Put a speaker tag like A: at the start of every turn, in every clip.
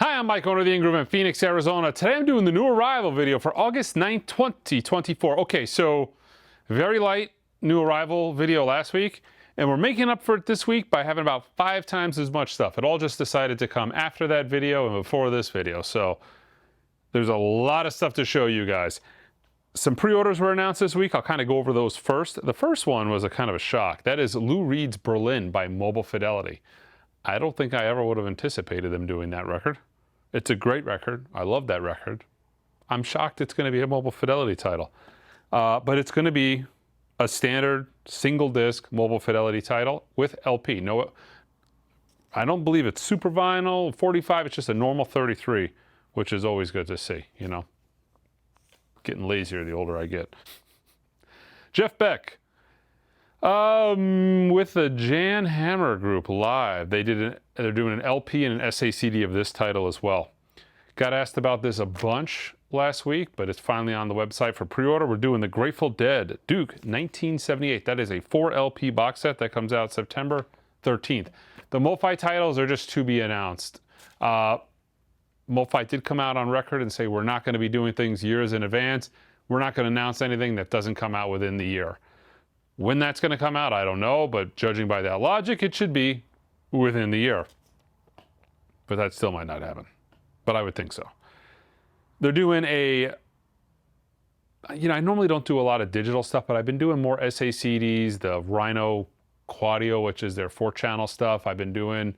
A: Hi, I'm Mike, owner of the In Groove in Phoenix, Arizona. Today I'm doing the new arrival video for August 9th, 2024. Okay, so very light new arrival video last week, and we're making up for it this week by having about 5 times as much stuff. It all just decided to come after that video and before this video, so there's a lot of stuff to show you guys. Some pre-orders were announced this week. I'll kind of go over those first. The first one was a kind of a shock. That is Lou Reed's Berlin by Mobile Fidelity. I don't think I ever would have anticipated them doing that record. It's a great record. I love that record. I'm shocked it's going to be a Mobile Fidelity title. But it's going to be a standard single disc Mobile Fidelity title with LP. No, I don't believe it's super vinyl, 45, it's just a normal 33, which is always good to see, you know. Getting lazier the older I get. Jeff Beck. With the Jan Hammer Group live, they're doing an LP and an SACD of this title as well. Got asked about this a bunch last week, but it's finally on the website for pre-order. We're doing the Grateful Dead Duke 1978. That is a 4 LP box set that comes out September 13th. The MoFi titles are just to be announced. MoFi did come out on record and say we're not going to be doing things years in advance. We're not going to announce anything that doesn't come out within the year. When that's going to come out, I don't know, but judging by that logic, it should be within the year. But that still might not happen. But I would think so. They're doing a, I normally don't do a lot of digital stuff, but I've been doing more SACDs, the Rhino Quadio, which is their 4-channel stuff. I've been doing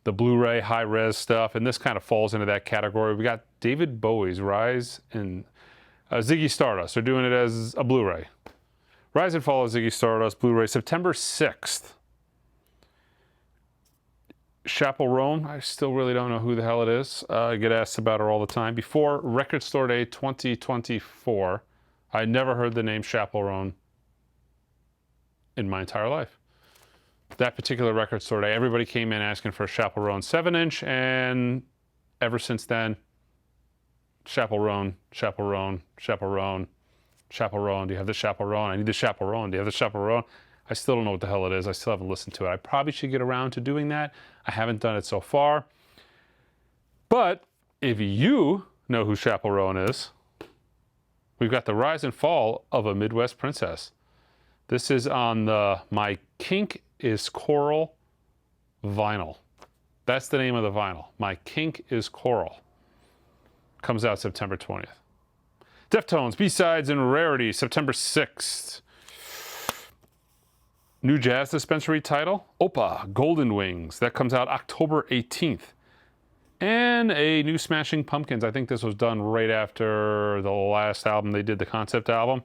A: the Blu-ray high-res stuff, and this kind of falls into that category. We got David Bowie's Rise and Ziggy Stardust. They're doing it as a Blu-ray. Rise and Fall of Ziggy Stardust, Blu-ray, September 6th. Chaperone, I still really don't know who the hell it is. I get asked about her all the time. Before Record Store Day 2024, I never heard the name Chaperone in my entire life. That particular Record Store Day, everybody came in asking for a Chaperone 7-inch, and ever since then, Chaperone, Chaperone, Chaperone, Chaperone. Do you have the Chaperone? I need the Chaperone. Do you have the Chaperone? I still don't know what the hell it is. I still haven't listened to it. I probably should get around to doing that. I haven't done it so far. But if you know who Chaperone is, we've got the Rise and Fall of a Midwest Princess. This is on the My Kink is Coral vinyl. That's the name of the vinyl. My Kink is Coral. Comes out September 20th. Deftones, B-Sides, and Rarity, September 6th. New Jazz Dispensary title, Opa, Golden Wings. That comes out October 18th. And a new Smashing Pumpkins. I think this was done right after the last album they did, the concept album.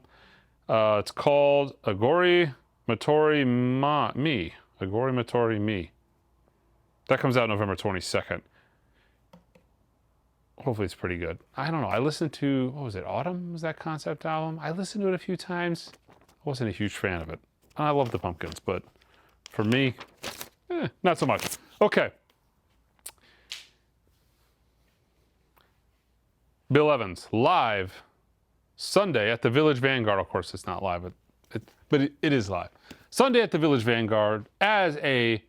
A: It's called Agori Matori Me. Agori Matori Me. That comes out November 22nd. Hopefully it's pretty good. I don't know. I listened to, what was it, Autumn? Was that concept album? I listened to it a few times. I wasn't a huge fan of it. I love the Pumpkins, but for me, not so much. Okay. Bill Evans, live Sunday at the Village Vanguard. Of course, it's not live, but it is live. Sunday at the Village Vanguard as a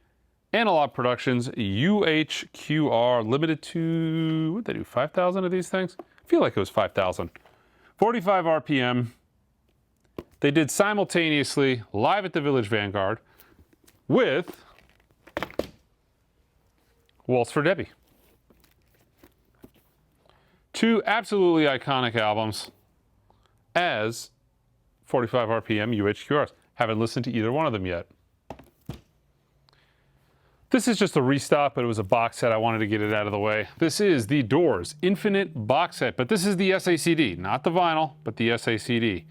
A: Analogue Productions UHQR, limited to, what did they do, 5,000 of these things? I feel like it was 5,000. 45 RPM. They did simultaneously live at the Village Vanguard with Waltz for Debbie. 2 absolutely iconic albums as 45 RPM UHQRs. Haven't listened to either one of them yet. This is just a restock, but it was a box set. I wanted to get it out of the way. This is the Doors Infinite box set, but this is the SACD, not the vinyl, but the SACD.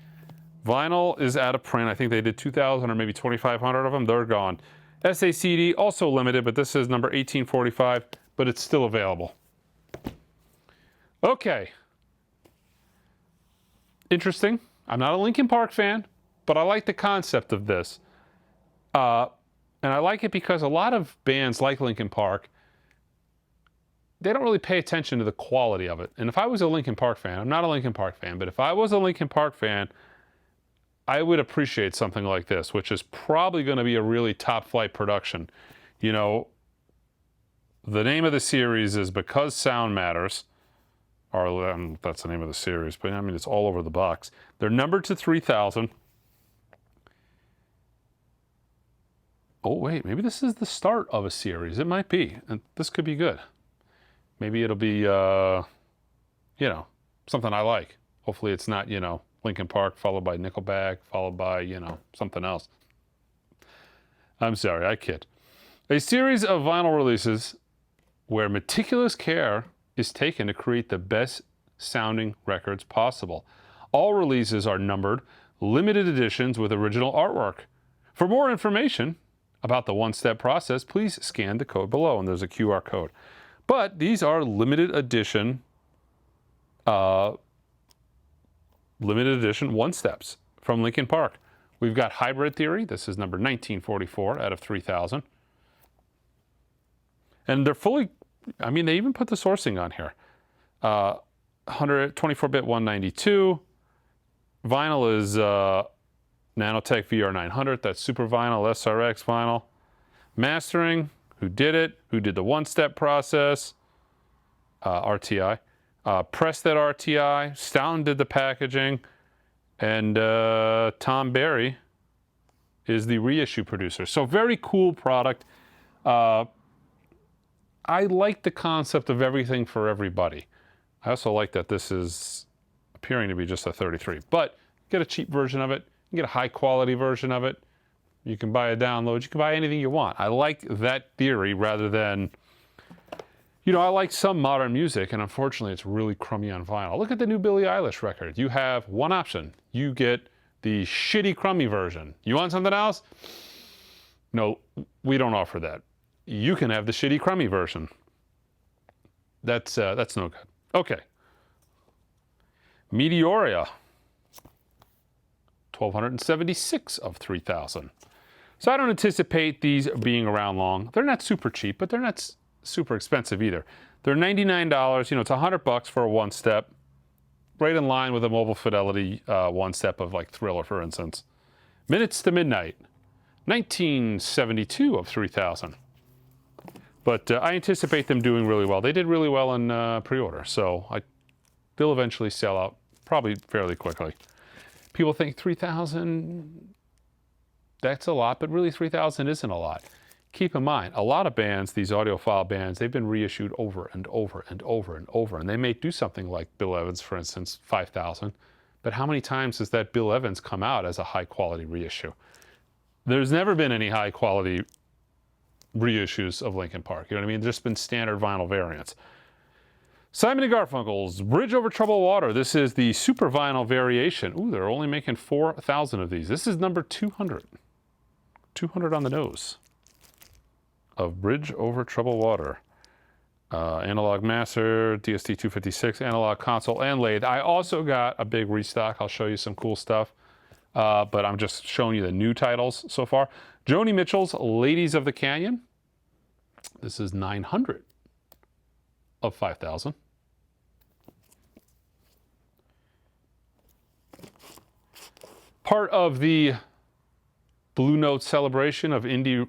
A: Vinyl is out of print. I think they did 2,000 or maybe 2,500 of them. They're gone. SACD, also limited, but this is number 1845, but it's still available. Okay. Interesting. I'm not a Linkin Park fan, but I like the concept of this. And I like it because a lot of bands like Linkin Park, they don't really pay attention to the quality of it. And if I was a Linkin Park fan, I'm not a Linkin Park fan, but if I was a Linkin Park fan, I would appreciate something like this, which is probably going to be a really top flight production. You know, The name of the series is Because Sound Matters. Or that's the name of the series, but I mean, it's all over the box. They're numbered to 3,000. Oh, wait, maybe this is the start of a series. It might be. And this could be good. Maybe it'll be, you know, something I like. Hopefully it's not, you know, Linkin Park followed by Nickelback, followed by, you know, something else. I'm sorry, I kid. A series of vinyl releases where meticulous care is taken to create the best sounding records possible. All releases are numbered, limited editions with original artwork. For more information about the one-step process, please scan the code below, and there's a QR code. But these are limited edition one-steps from Linkin Park. We've got Hybrid Theory. This is number 1944 out of 3,000. And they're fully, I mean, they even put the sourcing on here. 24-bit 192. Vinyl is Nanotech VR900. That's Super Vinyl, SRX vinyl. Mastering, who did it? Who did the one-step process? RTI. Pressed at RTI. Stoughton did the packaging. And Tom Barry is the reissue producer. So very cool product. I like the concept of everything for everybody. I also like that this is appearing to be just a 33. But get a cheap version of it. You get a high quality version of it. You can buy a download. You can buy anything you want. I like that theory rather than, you know, I like some modern music, and unfortunately it's really crummy on vinyl. Look at the new Billie Eilish record. You have one option. You get the shitty crummy version. You want something else? No, we don't offer that. You can have the shitty crummy version. That's no good. Okay. Meteoria. 1,276 of 3,000. So I don't anticipate these being around long. They're not super cheap, but they're not super expensive either. They're $99. You know, it's $100 for a one-step. Right in line with a Mobile Fidelity one-step of like Thriller, for instance. Minutes to Midnight. 1972 of 3,000. But I anticipate them doing really well. They did really well in pre-order, so they'll eventually sell out probably fairly quickly. People think 3,000, that's a lot, but really 3,000 isn't a lot. Keep in mind, a lot of bands, these audiophile bands, they've been reissued over and over and over and over, and they may do something like Bill Evans, for instance, 5,000. But how many times has that Bill Evans come out as a high-quality reissue? There's never been any high-quality reissues of Linkin Park. You know what I mean? There's just been standard vinyl variants. Simon & Garfunkel's Bridge Over Troubled Water. This is the super vinyl variation. Ooh, they're only making 4,000 of these. This is number 200. 200 on the nose of Bridge Over Troubled Water. Analog Master, DST-256, Analog Console, and Lathe. I also got a big restock. I'll show you some cool stuff. But I'm just showing you the new titles so far. Joni Mitchell's Ladies of the Canyon. This is 900 of 5,000. Part of the Blue Note celebration of indie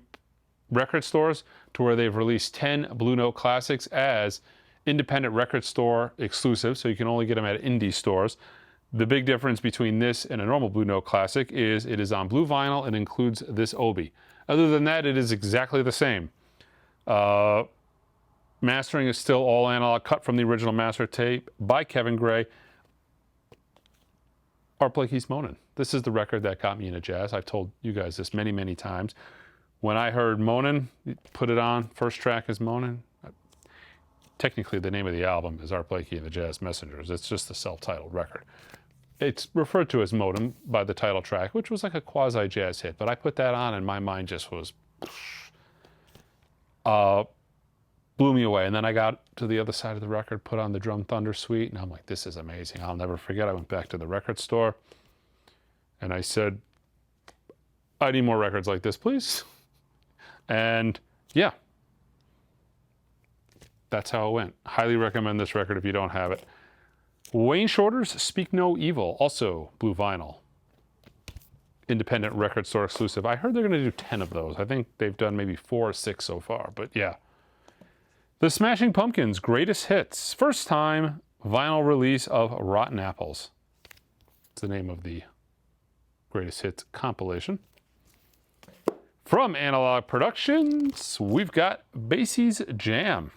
A: record stores, to where they've released 10 Blue Note classics as independent record store exclusives, so you can only get them at indie stores. The big difference between this and a normal Blue Note classic is it is on blue vinyl and includes this obi. Other than that, it is exactly the same. Mastering is still all analog, cut from the original master tape by Kevin Gray. Art Blakey's Moanin'. This is the record that got me into jazz. I've told you guys this many, many times. When I heard Moanin', put it on, first track is Moanin'. Technically, the name of the album is Art Blakey and the Jazz Messengers. It's just a self-titled record. It's referred to as Moanin' by the title track, which was like a quasi-jazz hit. But I put that on and my mind just was... blew me away. And then I got to the other side of the record, put on the Drum Thunder Suite, and I'm like, this is amazing. I'll never forget. I went back to the record store and I said, I need more records like this, please. And yeah, that's how it went. Highly recommend this record if you don't have it. Wayne Shorter's Speak No Evil, also blue vinyl. Independent record store exclusive. I heard they're going to do 10 of those. I think they've done maybe 4 or 6 so far, but yeah. The Smashing Pumpkins' Greatest Hits. First time vinyl release of Rotten Apples. It's the name of the Greatest Hits compilation. From Analogue Productions, we've got Basie's Jam.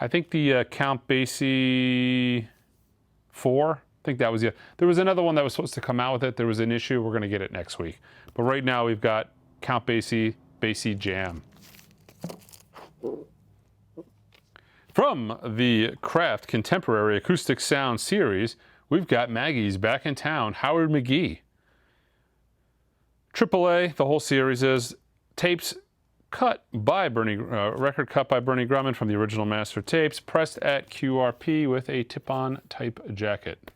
A: I think the Count Basie 4, I think that was it. There was another one that was supposed to come out with it. There was an issue. We're going to get it next week. But right now we've got Count Basie, Basie Jam. From the Kraft Contemporary Acoustic Sound series, we've got Maggie's Back in Town, Howard McGee. AAA, the whole series is tapes cut by record cut by Bernie Grumman from the original master tapes, pressed at QRP with a tip-on type jacket.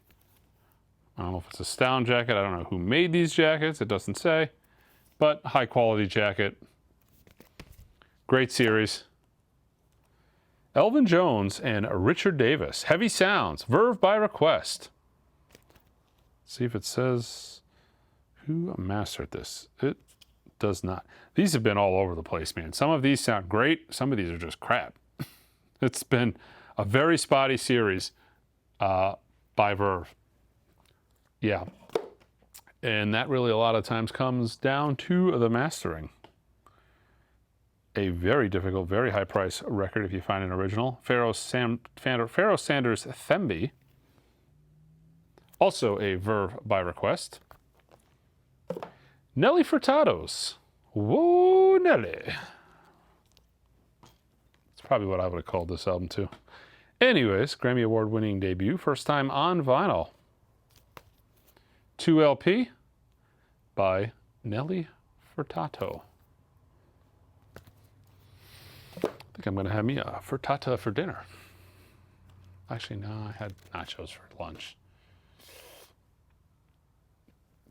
A: I don't know if it's a Stound jacket. I don't know who made these jackets. It doesn't say, but high quality jacket. Great series. Elvin Jones and Richard Davis. Heavy Sounds, Verve by request. See if it says who mastered this. It does not. These have been all over the place, man. Some of these sound great. Some of these are just crap. It's been a very spotty series by Verve. Yeah. And that really a lot of times comes down to the mastering. A very difficult, very high price record if you find an original. Pharoah Sanders Themby. Also a Verve by request. Nelly Furtado's. Whoa, Nelly. That's probably what I would have called this album too. Anyways, Grammy Award winning debut. First time on vinyl. 2LP by Nelly Furtado. I think I'm going to have me a frittata for dinner. Actually, no, I had nachos for lunch.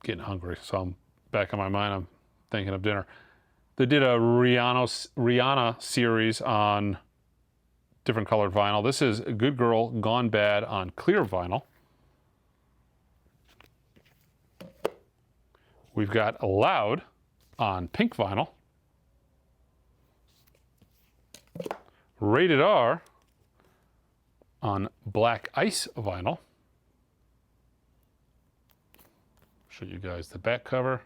A: Getting hungry, so I'm back in my mind. I'm thinking of dinner. They did a Rihanna series on different colored vinyl. This is Good Girl Gone Bad on clear vinyl. We've got Loud on pink vinyl. Rated R on Black Ice vinyl. Show you guys the back cover.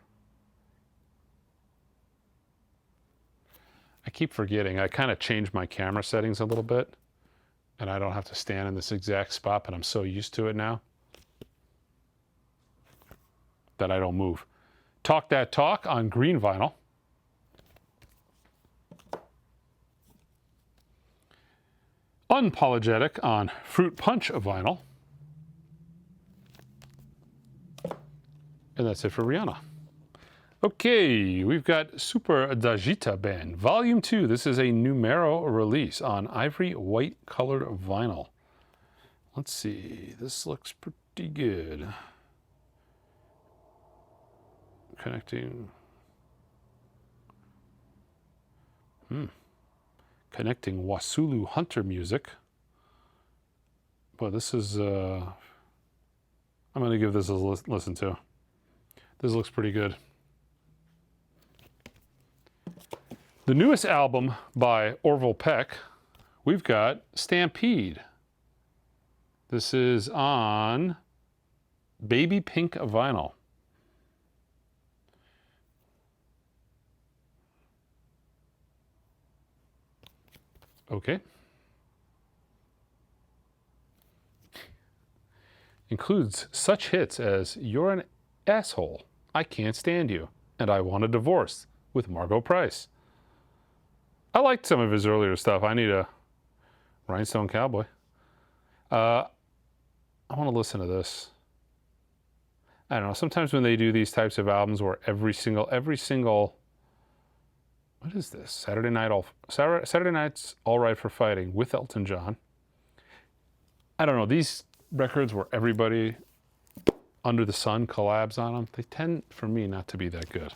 A: I keep forgetting. I kind of changed my camera settings a little bit, and I don't have to stand in this exact spot, but I'm so used to it now that I don't move. Talk That Talk on green vinyl. Unapologetic on Fruit Punch vinyl. And that's it for Rihanna. Okay, we've got Super Dajita Band, Volume 2. This is a numero release on ivory white colored vinyl. Let's see, this looks pretty good. Connecting. Connecting Wasulu Hunter music. But this is, I'm going to give this a listen to. This looks pretty good. The newest album by Orville Peck, we've got Stampede. This is on baby pink vinyl. Okay. Includes such hits as You're an Asshole, I Can't Stand You, and I Want a Divorce with Margot Price. I liked some of his earlier stuff. I need a Rhinestone Cowboy. I want to listen to this. I don't know. Sometimes when they do these types of albums where every single, what is this? Saturday Night's All Right for Fighting with Elton John. I don't know. These records where everybody under the sun collabs on them, they tend, for me, not to be that good.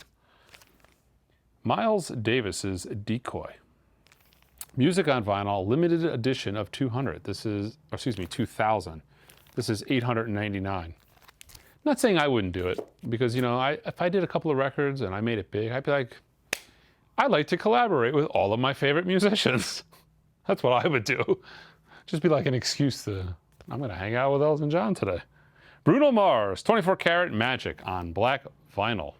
A: Miles Davis's Decoy. Music on vinyl, limited edition of 200. This is, 2000. This is 899. Not saying I wouldn't do it, because, you know, if I did a couple of records and I made it big, I'd be like, I like to collaborate with all of my favorite musicians. That's what I would do. Just be like an excuse to, I'm going to hang out with Elton John today. Bruno Mars, 24 Karat Magic on black vinyl.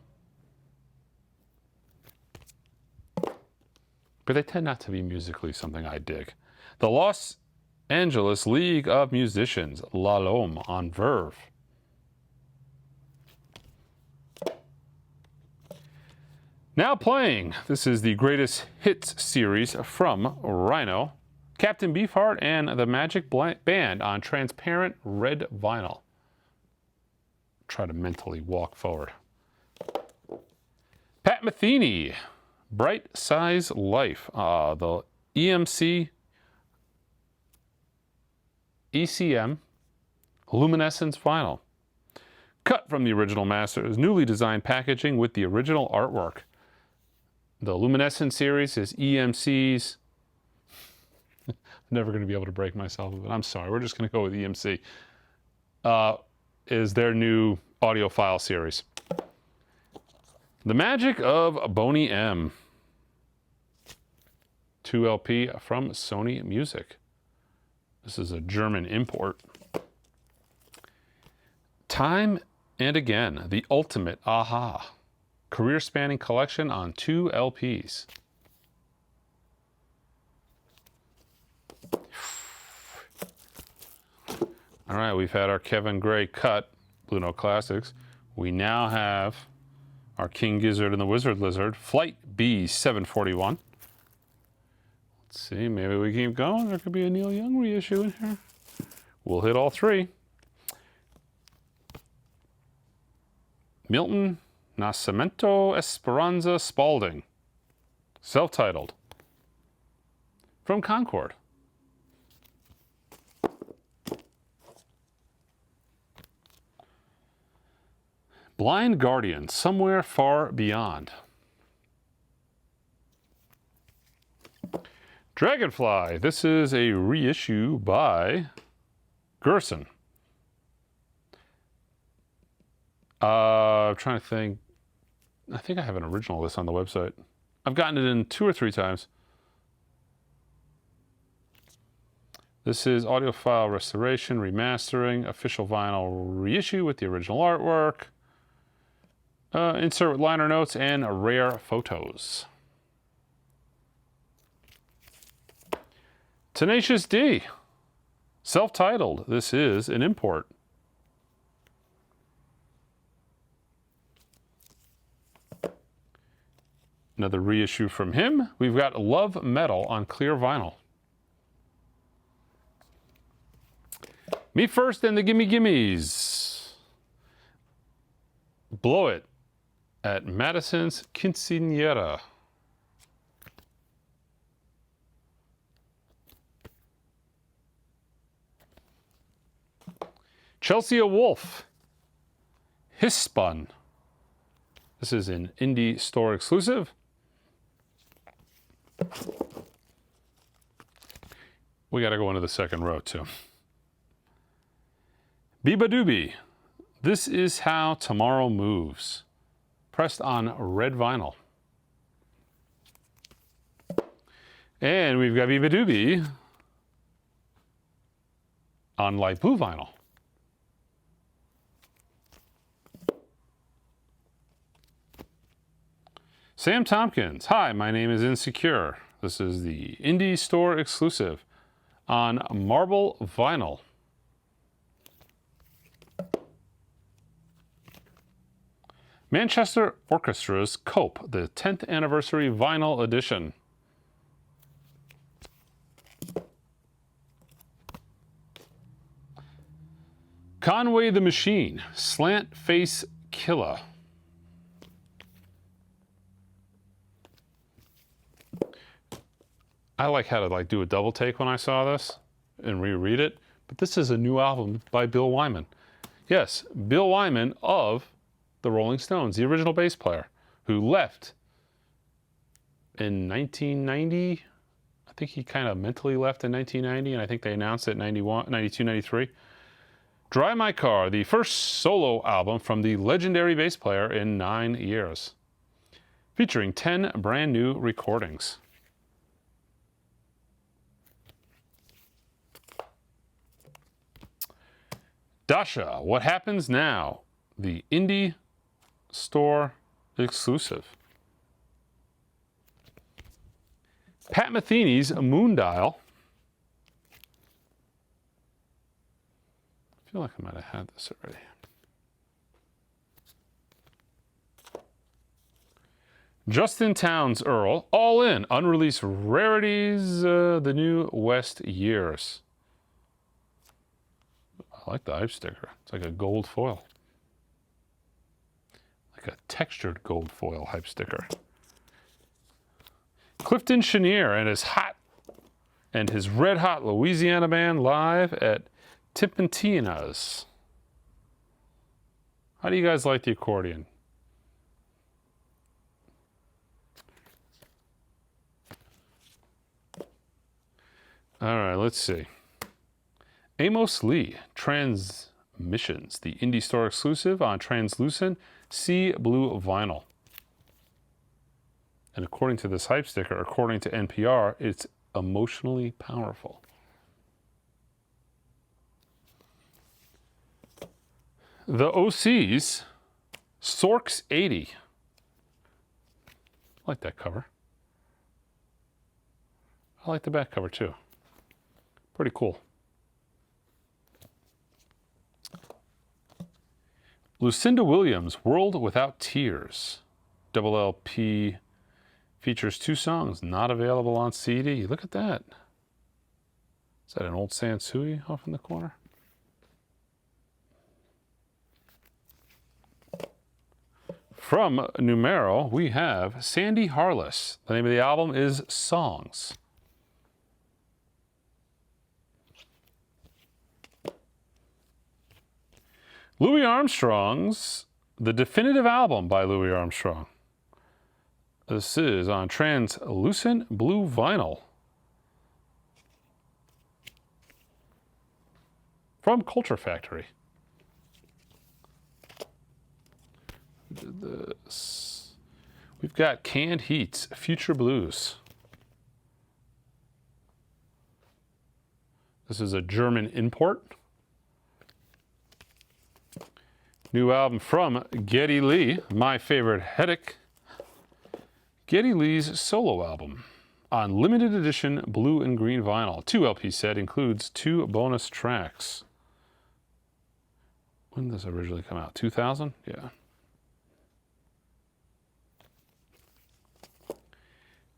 A: But they tend not to be musically something I dig. The Los Angeles League of Musicians, La Lome on Verve. Now playing, this is the Greatest Hits series from Rhino, Captain Beefheart and the Magic Band on transparent red vinyl. Try to mentally walk forward. Pat Metheny, Bright Size Life, the EMC ECM Luminescence vinyl. Cut from the original master's newly designed packaging with the original artwork. The Luminescence series is EMC's. I'm never going to be able to break myself of it. I'm sorry. We're just going to go with EMC. Is their new audiophile series. The Magic of Boney M. 2LP from Sony Music. This is a German import. Time and Again, the ultimate aha. Career-spanning collection on 2 LPs. All right, we've had our Kevin Gray cut, Blue Note Classics. We now have our King Gizzard and the Wizard Lizard, Flight B741. Let's see, maybe we keep going. There could be a Neil Young reissue in here. We'll hit all 3. Milton Nascimento Esperanza Spalding, self-titled, from Concord. Blind Guardian, Somewhere Far Beyond. Dragonfly, this is a reissue by Gerson. I'm trying to think. I think I have an original of this on the website. I've gotten it in 2 or 3 times. This is audiophile restoration, remastering, official vinyl reissue with the original artwork. Insert with liner notes and rare photos. Tenacious D, self-titled. This is an import. Another reissue from him. We've got Love Metal on clear vinyl. Me First and the Gimme Gimmes. Blow It at Madison's Quinceañera. Chelsea Wolf, Hispun. This is an indie store exclusive. We got to go into the second row too. Biba Doobie, This Is How Tomorrow Moves, pressed on red vinyl. And we've got Biba Doobie on light blue vinyl. Sam Tompkins, hi, my name is Insecure. This is the indie store exclusive on marble vinyl. Manchester Orchestra's Cope, the 10th anniversary vinyl edition. Conway the Machine, Slant Face Killer. I like how to do a double take when I saw this and reread it, but this is a new album by Bill Wyman. Yes, Bill Wyman of the Rolling Stones, the original bass player, who left in 1990. I think he kind of mentally left in 1990, and I think they announced it in 91, 92, 93. Drive My Car, the first solo album from the legendary bass player in 9 years. featuring 10 brand new recordings. Dasha, What Happens Now? The Indie Store exclusive. Pat Metheny's Moondial. I feel like I might have had this already. Justin Townes Earl, All In, Unreleased Rarities, the New West Years. I like the hype sticker. It's like a gold foil. Like a textured gold foil hype sticker. Clifton Chenier and his red hot Louisiana band live at Timpantina's. How do you guys like the accordion? All right, let's see. Amos Lee, Transmissions, the Indie Store exclusive on translucent sea blue vinyl. And according to this hype sticker, according to NPR, it's emotionally powerful. The OC's Sorks 80. I like that cover. I like the back cover too. Pretty cool. Lucinda Williams, World Without Tears. Double LP features 2 songs not available on CD. Look at that. Is that an old Sansui off in the corner? From Numero, we have Sandy Harless. The name of the album is Songs. Louis Armstrong's The Definitive Album by Louis Armstrong. This is on translucent blue vinyl. From Culture Factory. This. We've got Canned Heat's Future Blues. This is a German import. New album from Geddy Lee, my favorite headache. Geddy Lee's solo album on limited edition blue and green vinyl. 2 LP set includes 2 bonus tracks. When did this originally come out? 2000? Yeah.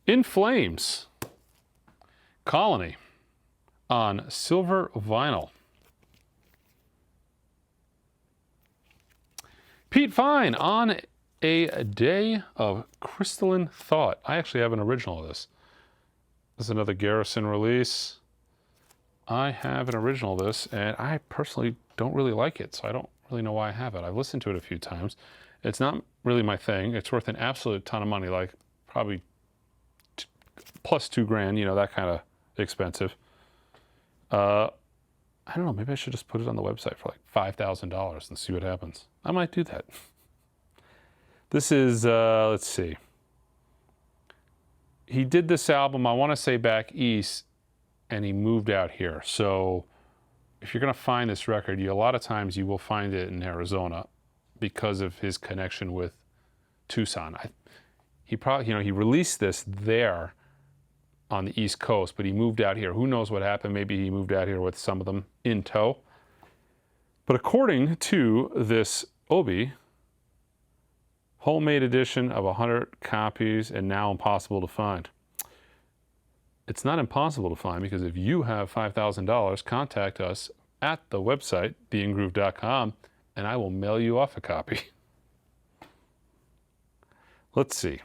A: In Flames, Colony on silver vinyl. Pete Fine on A Day of Crystalline Thought. I actually have an original of this. This is another Garrison release. I have an original of this, and I personally don't really like it, so I don't really know why I have it. I've listened to it a few times. It's not really my thing. It's worth an absolute ton of money, like probably plus $2,000, you know, that kind of expensive. I don't know, maybe I should just put it on the website for like $5,000 and see what happens. I might do that. This is, let's see. He did this album, I want to say back east, and he moved out here. So if you're going to find this record, a lot of times you will find it in Arizona because of his connection with Tucson. He probably, you know, he released this there on the East Coast, but he moved out here. Who knows what happened? Maybe he moved out here with some of them in tow. But according to this Obi, homemade edition of 100 copies and now impossible to find. It's not impossible to find because if you have $5,000, contact us at the website, theingroove.com, and I will mail you off a copy. Let's see.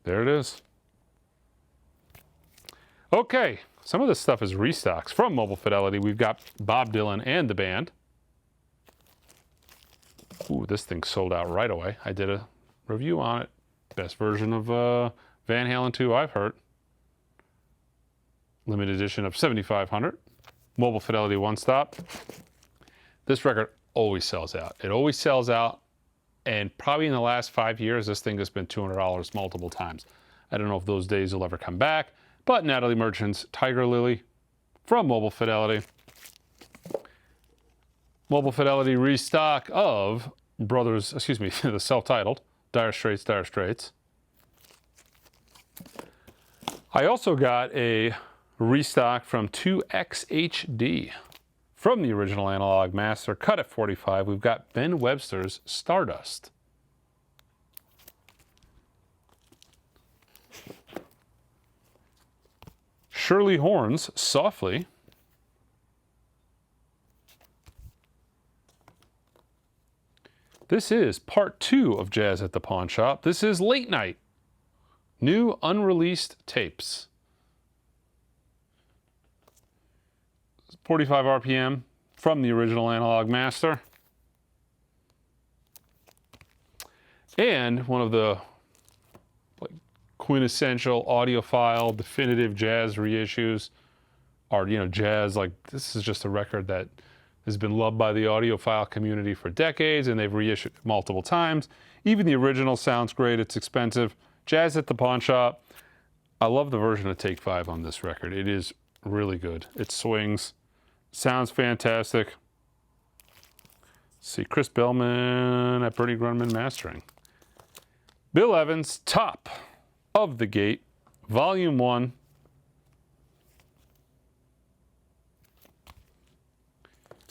A: There it is. Okay, some of this stuff is restocks. From Mobile Fidelity, we've got Bob Dylan and the band. Ooh, this thing sold out right away. I did a review on it. Best version of Van Halen 2 I've heard. Limited edition of 7,500. Mobile Fidelity One Stop. This record always sells out. It always sells out And probably in the last 5 years, this thing has been $200 multiple times. I don't know if those days will ever come back, but Natalie Merchant's Tiger Lily from Mobile Fidelity. Mobile Fidelity restock of the self-titled Dire Straits, Dire Straits. I also got a restock from 2XHD from the original Analog Master, cut at 45. We've got Ben Webster's Stardust. Shirley Horn's Softly. This is part 2 of Jazz at the Pawn Shop. This is Late Night. New unreleased tapes. 45 RPM from the original Analog Master. And one of the quintessential audiophile definitive jazz reissues are, jazz, this is just a record that has been loved by the audiophile community for decades, and they've reissued it multiple times. Even the original sounds great. It's expensive. Jazz at the Pawn Shop. I love the version of Take 5 on this record. It is really good. It swings. Sounds fantastic. Let's see, Chris Bellman at Bernie Grunman mastering. Bill Evans, Top of the Gate, Volume 1.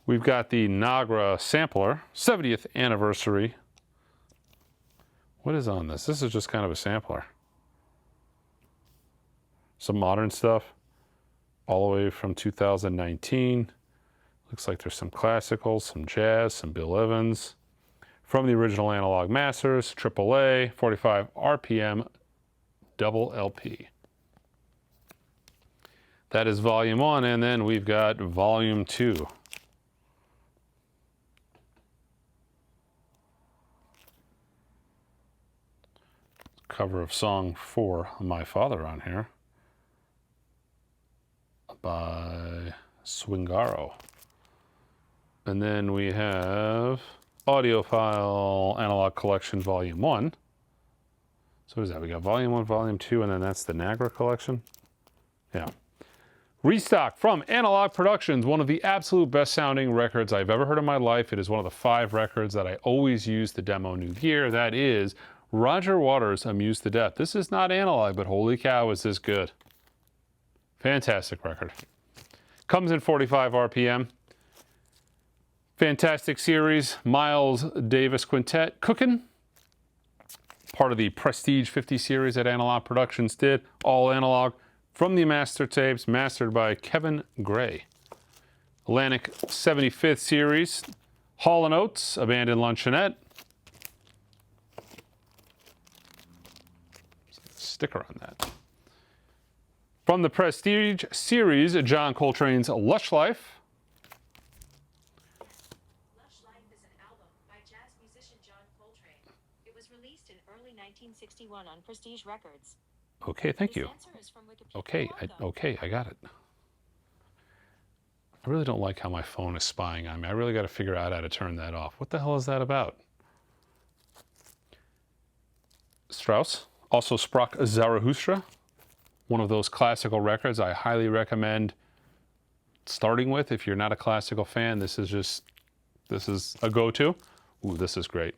A: We've got the Nagra sampler, 70th anniversary. What is on this? This is just kind of a sampler. Some modern stuff, all the way from 2019. Looks like there's some classicals, some jazz, some Bill Evans. From the original Analog Masters, AAA, 45 RPM, double LP. That is Volume 1, and then we've got Volume 2. Cover of song 4, My Father on here, by Swingaro. And then we have Audiophile Analog Collection Volume 1. So what is that? We got Volume 1, Volume 2, and then that's the Nagra collection. Yeah. Restock from Analog Productions, one of the absolute best sounding records I've ever heard in my life. It is one of the 5 records that I always use to demo new gear. That is Roger Waters' Amused to Death. This is not analog, but holy cow, is this good. Fantastic record. Comes in 45 RPM. Fantastic series. Miles Davis Quintet cooking. Part of the Prestige 50 series that Analog Productions did. All analog from the master tapes, mastered by Kevin Gray. Atlantic 75th series. Hall & Oates, Abandoned Luncheonette. Sticker on that. From the Prestige series, John Coltrane's Lush Life.
B: Lush Life is an album by jazz musician John Coltrane. It was released in early 1961 on Prestige Records.
A: Okay, thank you. Okay, I got it. I really don't like how my phone is spying on me. I really got to figure out how to turn that off. What the hell is that about? Strauss. Also Sprach Zarathustra, one of those classical records I highly recommend starting with. If you're not a classical fan, this is a go-to. Ooh, this is great.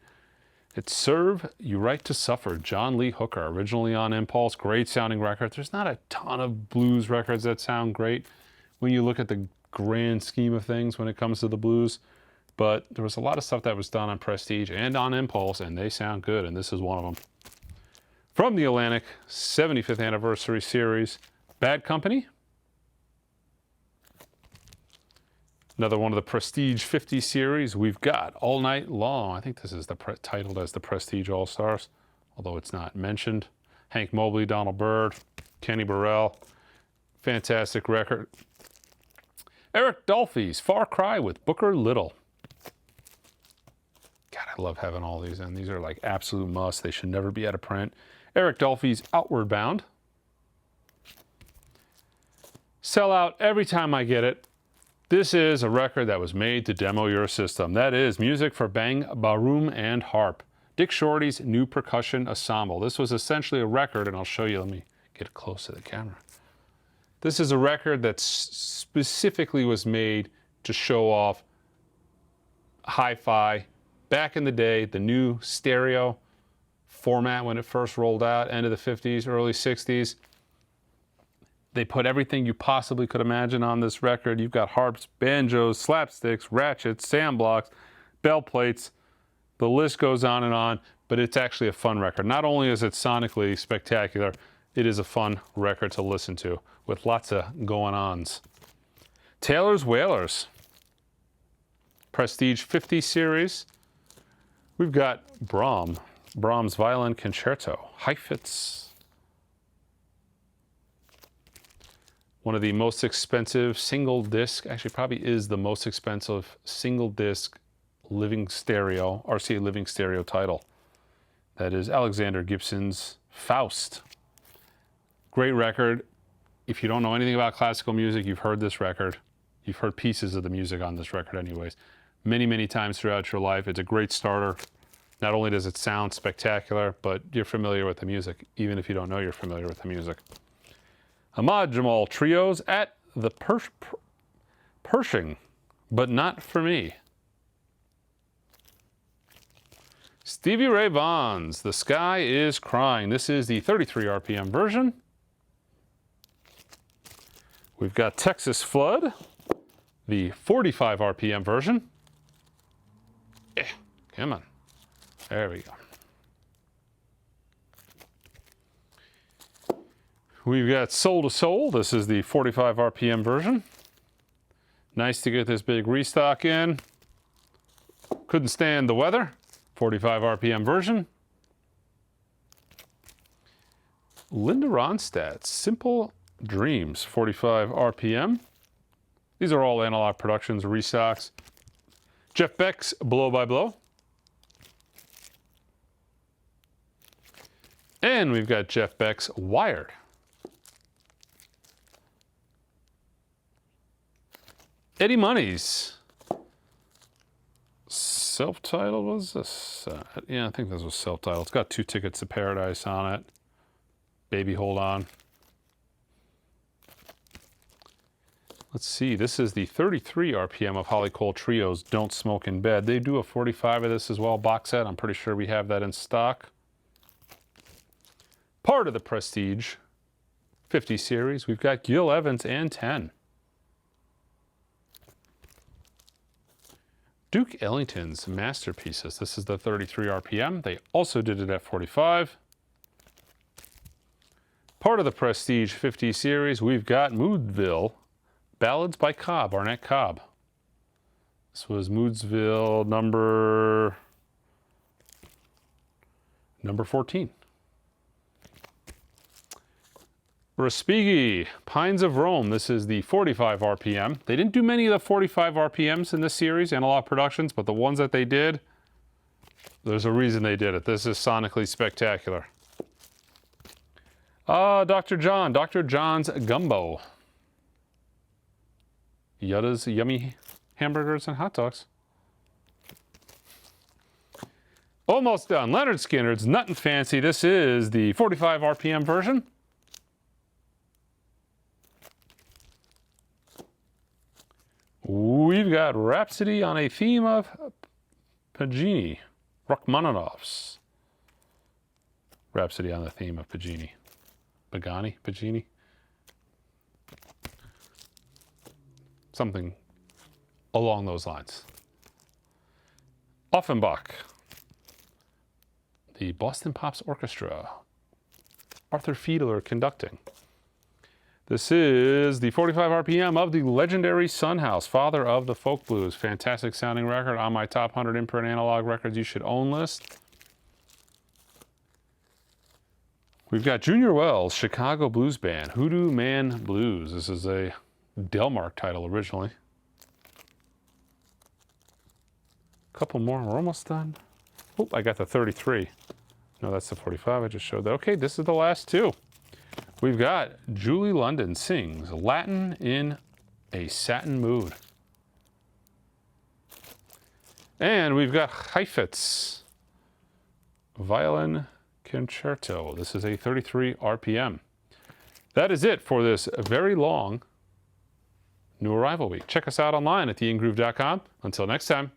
A: It's Serve You Right to Suffer, John Lee Hooker, originally on Impulse. Great sounding record. There's not a ton of blues records that sound great when you look at the grand scheme of things when it comes to the blues. But there was a lot of stuff that was done on Prestige and on Impulse, and they sound good, and this is one of them. From the Atlantic 75th Anniversary Series, Bad Company. Another one of the Prestige 50 series. We've got All Night Long. I think this is titled as the Prestige All-Stars, although it's not mentioned. Hank Mobley, Donald Byrd, Kenny Burrell. Fantastic record. Eric Dolphy's Far Cry with Booker Little. God, I love having all these, and these are like absolute musts. They should never be out of print. Eric Dolphy's Outward Bound. Sell out every time I get it. This is a record that was made to demo your system. That is music for bang, baroom, and harp. Dick Shorty's New Percussion Ensemble. This was essentially a record, and I'll show you. Let me get close to the camera. This is a record that specifically was made to show off hi-fi. Back in the day, the new stereo format when it first rolled out, end of the 50s, early 60s. They put everything you possibly could imagine on this record. You've got harps, banjos, slapsticks, ratchets, sand blocks, bell plates. The list goes on, but it's actually a fun record. Not only is it sonically spectacular, it is a fun record to listen to with lots of going-ons. Taylor's Wailers. Prestige 50 series. We've got Brahms Violin Concerto. Heifetz. One of the most expensive single disc, actually probably is the most expensive single disc living stereo, RCA living stereo title. That is Alexander Gibson's Faust. Great record. If you don't know anything about classical music, you've heard this record. You've heard pieces of the music on this record anyways. Many, many times throughout your life. It's a great starter. Not only does it sound spectacular, but you're familiar with the music, even if you don't know you're familiar with the music. Ahmad Jamal Trios at the Pershing, but not for me. Stevie Ray Vaughan's The Sky is Crying. This is the 33 RPM version. We've got Texas Flood, the 45 RPM version. Yeah, come on. There we go. We've got Soul to Soul. This is the 45 RPM version. Nice to get this big restock in. Couldn't stand the weather. 45 RPM version. Linda Ronstadt's Simple Dreams, 45 RPM. These are all Analogue Productions restocks. Jeff Beck's Blow by Blow. And we've got Jeff Beck's Wired. Eddie Money's self-titled, was this? Yeah, I think this was self-titled. It's got 2 Tickets to Paradise on it. Baby Hold On. Let's see, this is the 33 RPM of Holly Cole Trio's Don't Smoke in Bed. They do a 45 of this as well, box set. I'm pretty sure we have that in stock. Part of the Prestige 50 series. We've got Gil Evans and 10. Duke Ellington's Masterpieces. This is the 33 RPM. They also did it at 45. Part of the Prestige 50 series, we've got Moodsville Ballads by Cobb, Arnett Cobb. This was Moodsville number 14. Respighi, Pines of Rome. This is the 45 RPM. They didn't do many of the 45 RPMs in this series, Analogue Productions, but the ones that they did, there's a reason they did it. This is sonically spectacular. Dr. John's Gumbo. Yutta's Yummy Hamburgers and Hot Dogs. Almost done. Leonard Skinner's Nuttin' Fancy. This is the 45 RPM version. We've got Rhapsody on a Theme of Paganini. Rachmaninoff's Rhapsody on the Theme of Paganini. Paganini? Something along those lines. Offenbach. The Boston Pops Orchestra. Arthur Fiedler conducting. This is the 45 RPM of the legendary Son House, father of the folk blues. Fantastic sounding record on my top 100 imprint analog records you should own list. We've got Junior Wells, Chicago Blues Band, Hoodoo Man Blues. This is a Delmark title originally. A couple more, we're almost done. Oh, I got the 33. No, that's the 45, I just showed that. Okay, this is the last 2. We've got Julie London sings Latin in a Satin Mood. And we've got Heifetz Violin Concerto. This is a 33 RPM. That is it for this very long New Arrival Week. Check us out online at theingroove.com. Until next time.